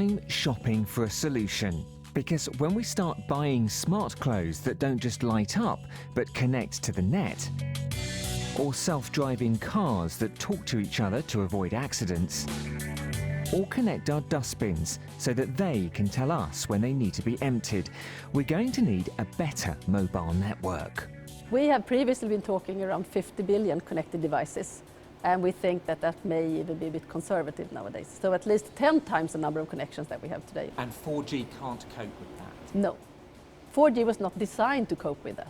I'm shopping for a solution. Because when we start buying smart clothes that don't just light up, but connect to the net, or self-driving cars that talk to each other to avoid accidents, or connect our dustbins so that they can tell us when they need to be emptied, we're going to need a better mobile network. We have previously been talking around 50 billion connected devices, and we think that that may even be a bit conservative nowadays. So at least 10 times the number of connections that we have today. And 4G can't cope with that? No. 4G was not designed to cope with that.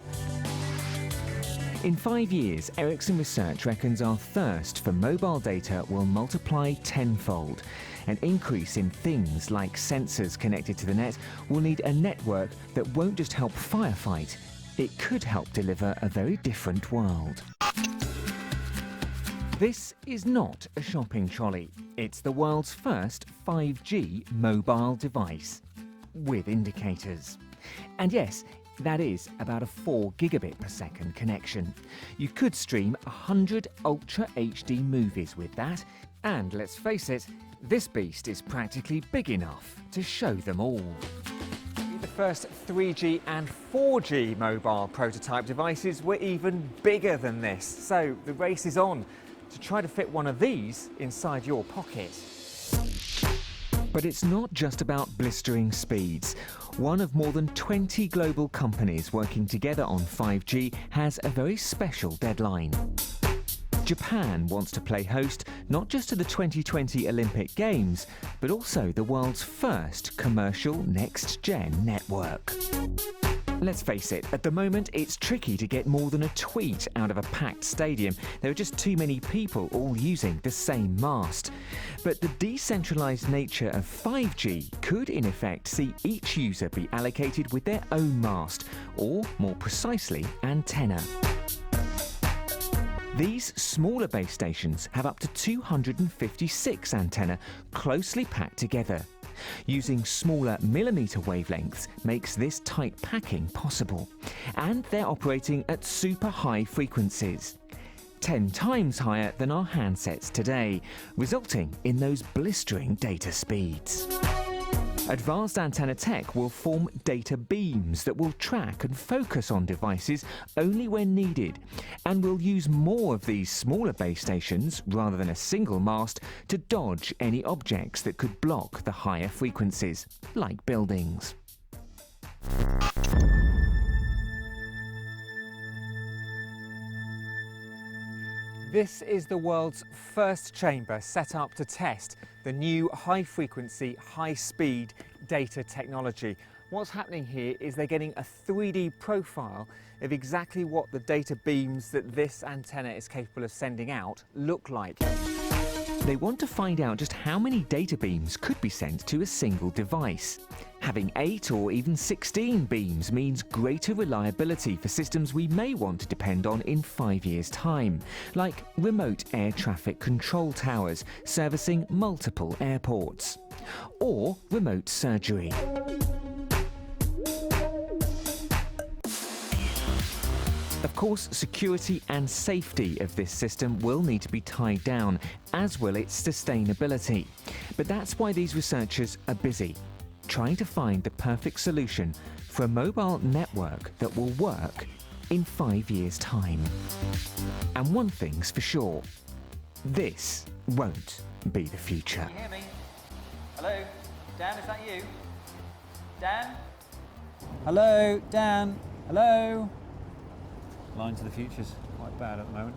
In 5 years, Ericsson Research reckons our thirst for mobile data will multiply tenfold. An increase in things like sensors connected to the net will need a network that won't just help firefight, it could help deliver a very different world. This is not a shopping trolley. It's the world's first 5G mobile device with indicators. And yes, that is about a 4 gigabit per second connection. You could stream 100 Ultra HD movies with that, and let's face it, this beast is practically big enough to show them all. The first 3G and 4G mobile prototype devices were even bigger than this, so the race is on to try to fit one of these inside your pocket. But it's not just about blistering speeds. One of more than 20 global companies working together on 5G has a very special deadline. Japan wants to play host not just to the 2020 Olympic Games, but also the world's first commercial next-gen network. Let's face it, at the moment it's tricky to get more than a tweet out of a packed stadium. There are just too many people all using the same mast. But the decentralized nature of 5G could in effect see each user be allocated with their own mast, or more precisely, antenna. These smaller base stations have up to 256 antennae closely packed together. Using smaller millimetre wavelengths makes this tight packing possible. And they're operating at super high frequencies, 10 times higher than our handsets today, resulting in those blistering data speeds. Advanced antenna tech will form data beams that will track and focus on devices only when needed, and will use more of these smaller base stations rather than a single mast to dodge any objects that could block the higher frequencies, like buildings. This is the world's first chamber set up to test the new high-frequency, high-speed data technology. What's happening here is they're getting a 3D profile of exactly what the data beams that this antenna is capable of sending out look like. They want to find out just how many data beams could be sent to a single device. Having 8 or even 16 beams means greater reliability for systems we may want to depend on in 5 years' time, like remote air traffic control towers servicing multiple airports, or remote surgery. Of course, security and safety of this system will need to be tied down, as will its sustainability. But that's why these researchers are busy, trying to find the perfect solution for a mobile network that will work in 5 years' time. And one thing's for sure, this won't be the future. Can you hear me? Hello? Dan, is that you? Dan? Hello? Dan? Hello? Line to the future's quite bad at the moment.